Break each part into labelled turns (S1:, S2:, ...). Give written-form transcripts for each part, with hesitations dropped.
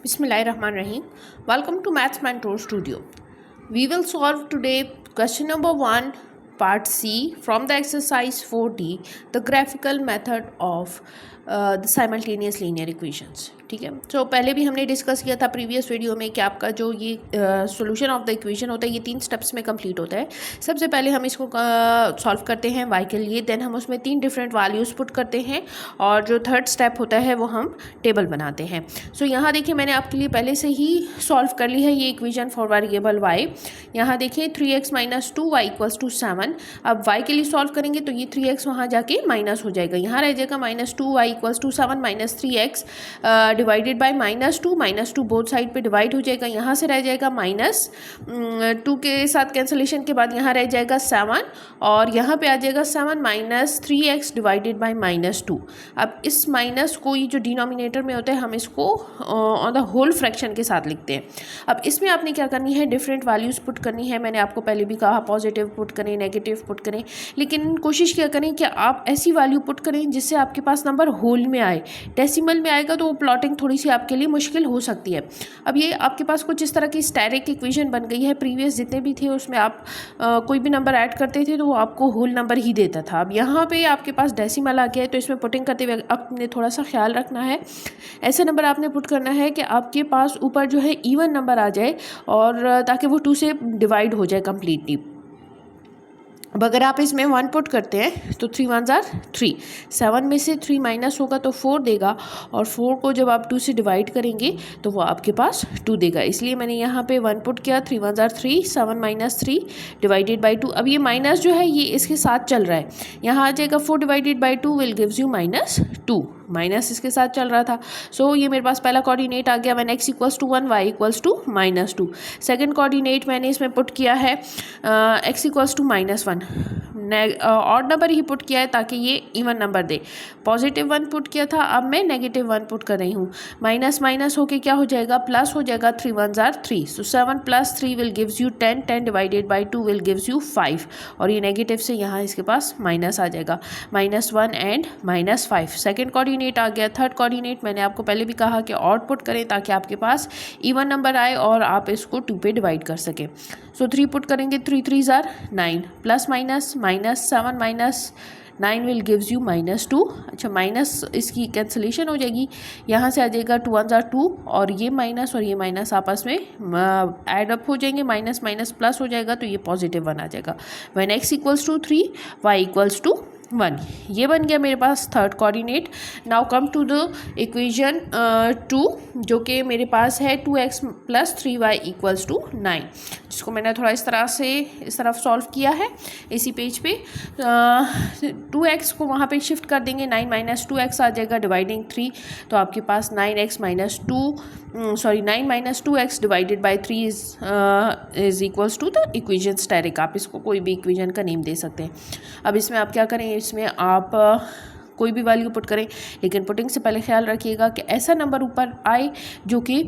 S1: Bismillahirrahmanirrahim. Welcome to Maths Mentor Studio. We will solve today question number 1, part C from the exercise 4D, the graphical method of the simultaneous linear equations. ठीक है, तो पहले भी हमने discuss किया था previous video में कि आपका जो ये सॉल्यूशन ऑफ द इक्वेशन होता है ये 3 स्टेप्स में कंप्लीट होता है। सबसे पहले हम इसको सॉल्व करते हैं y के लिए, देन हम उसमें 3 डिफरेंट वैल्यूज़ पुट करते हैं और जो थर्ड स्टेप होता है वो हम टेबल बनाते हैं। सो यहाँ देखिए मैंने आपके लिए पहले से ही सॉल्व कर ली है ये इक्वेशन फॉर वेरिएबल y। यहाँ देखिए 3x - 2y = 7। अब y के लिए सॉल्व करेंगे तो ये 3x वहाँ जाके माइनस हो जाएगा, यहाँ रह जाएगा -2y = 7 - 3x divided by -2 both side पे डिवाइड हो जाएगा, यहाँ से रह जाएगा -2 के साथ कैंसलेशन के बाद यहाँ रह जाएगा 7 और यहाँ पे आ जाएगा 7 - 3x डिवाइडेड बाय -2। अब इस माइनस को ये जो डिनोमिनेटर में होता है हम इसको ऑन द होल फ्रैक्शन के साथ लिखते हैं। अब इसमें आपने क्या करनी है, डिफरेंट वैल्यूज़ पुट करनी है। मैंने आपको पहले भी कहा पॉजिटिव पुट करें, नेगेटिव पुट करें, लेकिन कोशिश क्या करें कि आप ऐसी वैल्यू पुट करें जिससे आपके पास नंबर होल में आए। डेसिमल में आएगा तो वो प्लॉटिंग थोड़ी सी आपके लिए मुश्किल हो सकती है। अब ये आपके पास कुछ इस तरह की स्टैटिक इक्वेशन बन गई है, प्रीवियस जितने भी थे उसमें आप कोई भी नंबर ऐड करते थे तो वो आपको होल नंबर ही देता था। अब यहाँ पे आपके पास डेसिमल आ गया है तो इसमें पुटिंग करते हुए आपने थोड़ा सा ख्याल रखना है, ऐसा नंबर आपने पुट करना है कि आपके पास ऊपर जो है इवन नंबर आ जाए और ताकि वो 2 से डिवाइड हो जाए कम्प्लीटली। अब अगर आप इसमें 1 पुट करते हैं तो 3 1 = 3, 7 में से 3 माइनस होगा तो 4 देगा और 4 को जब आप 2 से डिवाइड करेंगे तो वो आपके पास 2 देगा, इसलिए मैंने यहाँ पे 1 पुट किया। 3 1 = 3, 7 - 3 डिवाइडेड बाई 2। अब ये माइनस जो है ये इसके साथ चल रहा है, यहाँ आ जाएगा 4 divided by 2 will gives you -2, minus इसके साथ चल रहा था। सो ये मेरे पास पहला कोऑर्डिनेट आ गया, when x = 1 y = -2। Second coordinate मैंने इसमें पुट किया है x = -1, ऑड नंबर ही पुट किया है ताकि ये इवन नंबर दे। पॉजिटिव 1 पुट किया था, अब मैं नेगेटिव 1 पुट कर रही हूँ। माइनस माइनस होके क्या हो जाएगा, प्लस हो जाएगा। 3 1 = 3, सो 7 + 3 will gives you 10, 10 divided by 2 will gives you 5 और ये नेगेटिव से यहाँ इसके पास माइनस आ जाएगा, -1 एंड -5। सेकेंड कोऑर्डिनेट आ गया। थर्ड कोऑर्डिनेट मैंने आपको पहले भी कहा कि ऑड पुट करें ताकि आपके पास इवन नंबर आए और आप इसको 2 पे डिवाइड कर सकें। सो 3 पुट करेंगे, 3 3 = 9, plus minus -7 - 9 will gives you -2। अच्छा, माइनस इसकी कैंसलेशन हो जाएगी, यहाँ से आ जाएगा 2 1 = 2 और ये माइनस आपस में ऐड अप हो जाएंगे, माइनस माइनस प्लस हो जाएगा तो ये +1 आ जाएगा। व्हेन x = 3 y = 1, ये बन गया मेरे पास third coordinate. Now come to the equation 2 जो कि मेरे पास है 2x + 3y = 9, जिसको मैंने थोड़ा इस तरफ सॉल्व किया है इसी पेज पे। 2x को वहाँ पे शिफ्ट कर देंगे, 9 - 2x आ जाएगा डिवाइडिंग 3, तो आपके पास 9 - 2x divided by 3 is equals to the equation static. आप इसको कोई भी इक्वेशन का नेम दे सकते हैं। अब इसमें आप क्या करें, इसमें आप कोई भी वैल्यू पुट करें, लेकिन पुटिंग से पहले ख्याल रखिएगा कि ऐसा नंबर ऊपर आए जो कि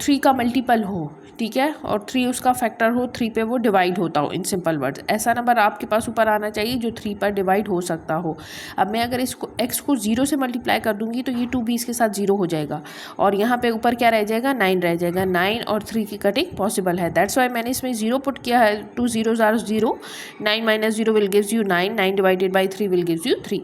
S1: 3 का मल्टीपल हो, ठीक है, और 3 उसका फैक्टर हो, 3 पे वो डिवाइड होता हो। इन सिंपल वर्ड्स ऐसा नंबर आपके पास ऊपर आना चाहिए जो 3 पर डिवाइड हो सकता हो। अब मैं अगर इसको x को 0 से मल्टीप्लाई कर दूंगी तो ये 2 भी इसके साथ 0 हो जाएगा और यहाँ पे ऊपर क्या रह जाएगा, 9 रह जाएगा। 9 और 3 की कटिंग पॉसिबल है, दैट्स वाई मैंने इसमें 0 पुट किया है। 2 0s are 0, 9 - 0 will gives you 9, 9 divided by 3 will gives you 3।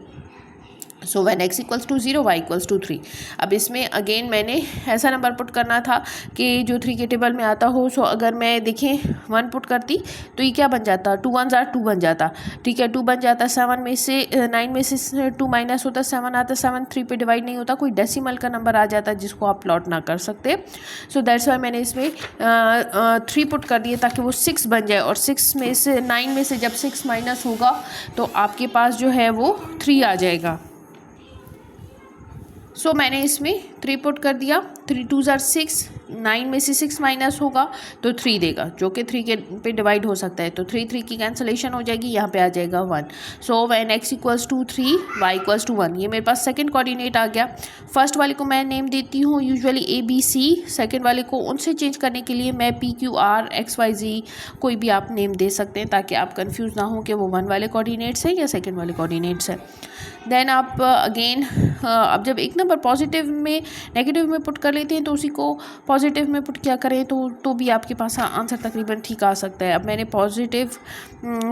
S1: So when x = 0 y = 3। अब इसमें अगेन मैंने ऐसा नंबर पुट करना था कि जो 3 के टेबल में आता हो। सो अगर मैं देखें 1 पुट करती तो ये क्या बन जाता, 2 1 = 2 बन जाता, ठीक है, 2 बन जाता। 9 में से 2 माइनस होता, 7 आता, 7 3 पे डिवाइड नहीं होता, कोई डेसिमल का नंबर आ जाता जिसको आप प्लॉट ना कर सकते। सो दैट्स वाई मैंने इसमें 3 पुट कर दिए ताकि वो 6 बन जाए और 9 में से जब 6 माइनस होगा तो आपके पास जो है वो 3 आ जाएगा। सो मैंने इसमें 3 पुट कर दिया। 3 2 = 6, 9 में से 6 माइनस होगा तो 3 देगा, जो कि 3 के पे डिवाइड हो सकता है, तो 3 की कैंसलेशन हो जाएगी, यहाँ पे आ जाएगा 1। सो व्हेन x = 3 y = 1, ये मेरे पास सेकंड कोऑर्डिनेट आ गया। फर्स्ट वाले को मैं नेम देती हूँ यूजुअली ABC, सेकंड वाले को उनसे चेंज करने के लिए मैं PQR XYZ कोई भी आप नेम दे सकते हैं ताकि आप कन्फ्यूज़ ना हो कि वो 1 वाले कोऑर्डिनेट्स है या सेकंड वाले कोऑर्डिनेट्स है। देन आप अगेन अब जब एक नंबर पॉजिटिव में नेगेटिव में पुट कर लेते हैं तो उसी को पॉजिटिव में पुट किया करें तो भी आपके पास आंसर तकरीबन ठीक आ सकता है। अब मैंने पॉजिटिव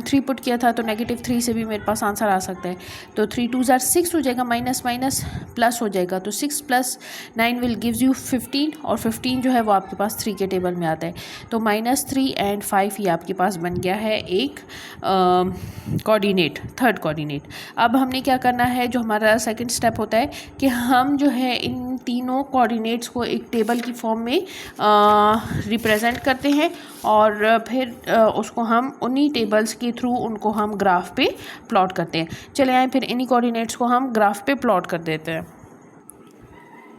S1: 3 पुट किया था तो नेगेटिव 3 से भी मेरे पास आंसर आ सकता है। तो 3 2 ज़ार 6 हो जाएगा, माइनस माइनस प्लस हो जाएगा, तो 6 + 9 विल गिव्स यू 15, और 15 जो है वो आपके पास 3 के टेबल में आता है। तो -3 और 5 ये आपके पास बन गया है एक कोऑर्डिनेट, थर्ड कोऑर्डिनेट। अब हमने क्या करना है, जो हमारा सेकंड स्टेप होता है कि हम जो है इन तीनों कोऑर्डिनेट्स को एक टेबल की फॉर्म में रिप्रेजेंट करते हैं और फिर उसको हम उन्हीं टेबल्स के थ्रू उनको हम ग्राफ पे प्लॉट करते हैं। चले आए फिर इन्हीं कोऑर्डिनेट्स को हम ग्राफ पे प्लॉट कर देते हैं।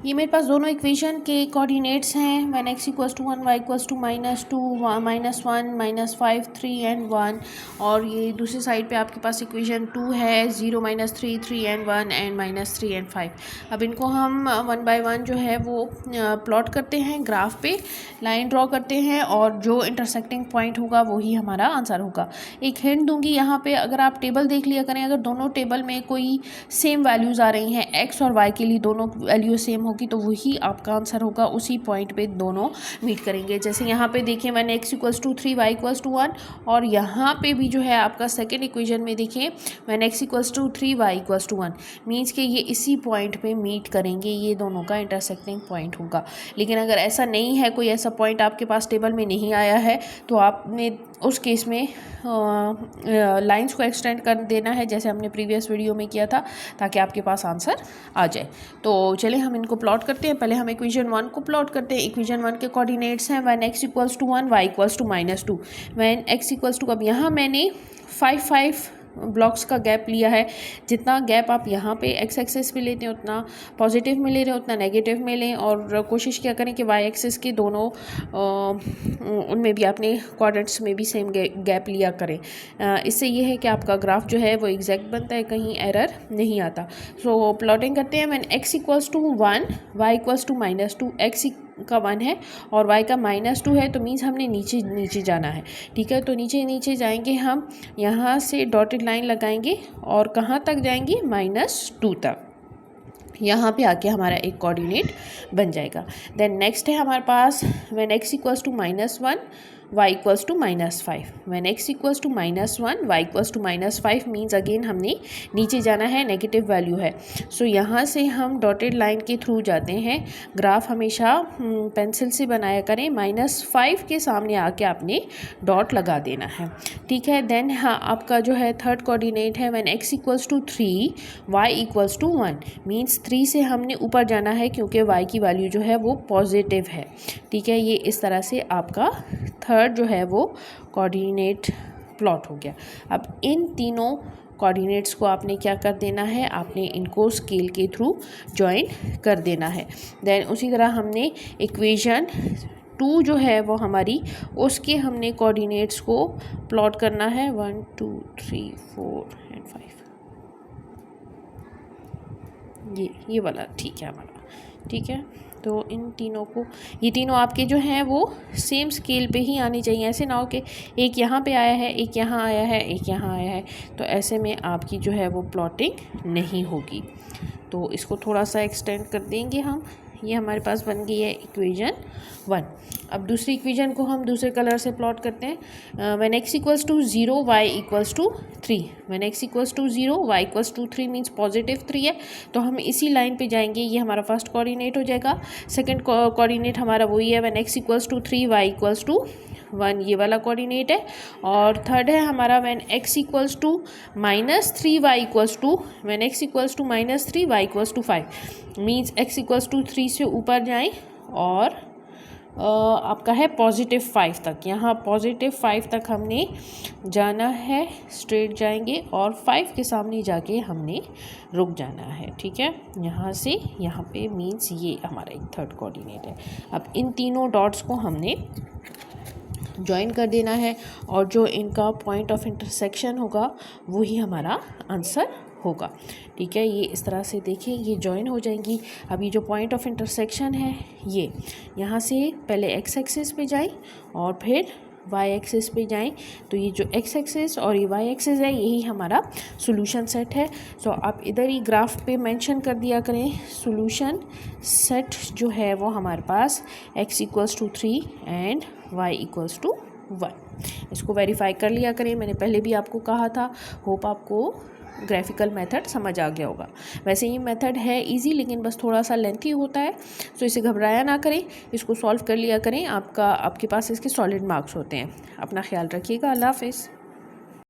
S1: ये मेरे पास दोनों इक्वेशन के कोऑर्डिनेट्स हैं, व्हेन x = 1 y = -2 -1 -5 3 and 1, और ये दूसरी साइड पे आपके पास इक्वेशन 2 है, 0 -3 3 and 1 and -3 and 5। अब इनको हम 1 बाय 1 जो है वो प्लॉट करते हैं, ग्राफ पे लाइन ड्रॉ करते हैं और जो इंटरसेक्टिंग पॉइंट होगा वही हमारा आंसर होगा। एक हिंट दूंगी यहाँ पे, अगर आप टेबल देख लिया करें, अगर दोनों टेबल में कोई सेम वैल्यूज़ आ रही हैं, x और y के लिए दोनों वैल्यू सेम होगी तो वही आपका आंसर होगा, उसी पॉइंट पे दोनों मीट करेंगे। जैसे यहाँ पे देखिए, व्हेन x = 3 y = 1, और यहाँ पे भी जो है आपका सेकेंड इक्वेशन में देखिए व्हेन x = 3 y = 1, मीन्स कि ये इसी पॉइंट पे मीट करेंगे, ये दोनों का इंटरसेक्टिंग पॉइंट होगा। लेकिन अगर ऐसा नहीं है, कोई ऐसा पॉइंट आपके पास टेबल में नहीं आया है, तो आपने उस केस में लाइंस को एक्सटेंड कर देना है, जैसे हमने प्रीवियस वीडियो में किया था, ताकि आपके पास आंसर आ जाए। तो चलिए हम इनको प्लॉट करते हैं। पहले हम इक्वेशन 1 को प्लॉट करते हैं। इक्वेशन 1 के कोऑर्डिनेट्स हैं when x = 1 y = -2, when x = अब यहाँ मैंने 5 ब्लॉक्स का गैप लिया है। जितना गैप आप यहाँ पे x एक्सिस पे लेते हैं उतना पॉजिटिव में ले रहे हैं, उतना नेगेटिव में लें, और कोशिश क्या करें कि y एक्सिस के दोनों उनमें भी आपने क्वाड्रेंट्स में भी सेम गैप लिया करें। इससे ये है कि आपका ग्राफ जो है वो एग्जैक्ट बनता है, कहीं एरर नहीं आता। सो प्लॉटिंग करते हैं। व्हेन x = 1 y = -2, x का 1 है और y का -2 है, तो मीन्स हमने नीचे जाना है। ठीक है, तो नीचे जाएंगे हम, यहाँ से डॉटेड लाइन लगाएंगे और कहाँ तक जाएंगे, -2 तक। यहाँ पे आके हमारा एक कोऑर्डिनेट बन जाएगा। देन नेक्स्ट है हमारे पास when x = -1 y = -5, when x = -1 y = -5 means again हमने नीचे जाना है, नेगेटिव वैल्यू है। सो यहाँ से हम डॉटेड लाइन के थ्रू जाते हैं। ग्राफ हमेशा पेंसिल से बनाया करें, -5 के सामने आके आपने डॉट लगा देना है। ठीक है, देन हाँ आपका जो है थर्ड कोऑर्डिनेट है व्हेन x = 3 y = 1, मीन्स 3 से हमने ऊपर जाना है क्योंकि y की वैल्यू जो है वो पॉजिटिव है। ठीक है, ये इस तरह से आपका थर्ड जो है वो कोऑर्डिनेट प्लॉट हो गया। अब इन तीनों कोऑर्डिनेट्स को आपने क्या कर देना है, आपने इनको स्केल के थ्रू ज्वाइन कर देना है। देन उसी तरह हमने इक्वेशन 2 जो है वो हमारी, उसके हमने कोऑर्डिनेट्स को प्लॉट करना है 1 2 3 4 and 5। ये वाला ठीक है हमारा। ठीक है, तो इन तीनों को, ये तीनों आपके जो हैं वो सेम स्केल पे ही आनी चाहिए। ऐसे ना हो कि एक यहाँ पे आया है, एक यहाँ आया है, एक यहाँ आया है, तो ऐसे में आपकी जो है वो प्लॉटिंग नहीं होगी। तो इसको थोड़ा सा एक्सटेंड कर देंगे हम। ये हमारे पास बन गई है इक्वेशन 1। अब दूसरी इक्वेशन को हम दूसरे कलर से प्लॉट करते हैं। When x = 0 y = 3, when x = 0 y = 3 means positive 3 है, तो हम इसी लाइन पे जाएंगे। ये हमारा फर्स्ट कोऑर्डिनेट हो जाएगा। सेकंड कोऑर्डिनेट हमारा वही है व्हेन x = 3 y = 1, ये वाला कोऑर्डिनेट है। और थर्ड है हमारा when x = -3 y = 2, when x = -3 y = 5 means x = 3 से ऊपर जाएं और आपका है +5 तक। यहाँ +5 तक हमने जाना है, स्ट्रेट जाएंगे और 5 के सामने जाके हमने रुक जाना है। ठीक है, यहाँ से यहाँ पे मीन्स ये हमारा एक थर्ड कोऑर्डिनेट है। अब इन तीनों डॉट्स को हमने ज्वाइन कर देना है और जो इनका पॉइंट ऑफ इंटरसेक्शन होगा वही हमारा आंसर होगा। ठीक है, ये इस तरह से देखिए, ये ज्वाइन हो जाएंगी। अभी जो पॉइंट ऑफ इंटरसेक्शन है, ये यहाँ से पहले x एक्सिस पे जाएं और फिर वाई एक्सिस पे जाएं तो ये जो एक्स एक्सिस और ये वाई एक्सिस है यही हमारा सॉल्यूशन सेट है। सो आप इधर ही ग्राफ पे मेंशन कर दिया करें सॉल्यूशन सेट जो है वो हमारे पास x equals to 3 and y equals to 1। इसको वेरीफाई कर लिया करें, मैंने पहले भी आपको कहा था। होप आपको ग्राफिकल मेथड समझ आ गया होगा। वैसे ये मेथड है इजी, लेकिन बस थोड़ा सा लेंथी होता है, तो इसे घबराया ना करें, इसको सॉल्व कर लिया करें। आपके पास इसके सॉलिड मार्क्स होते हैं। अपना ख्याल रखिएगा। अल्लाह हाफिज़।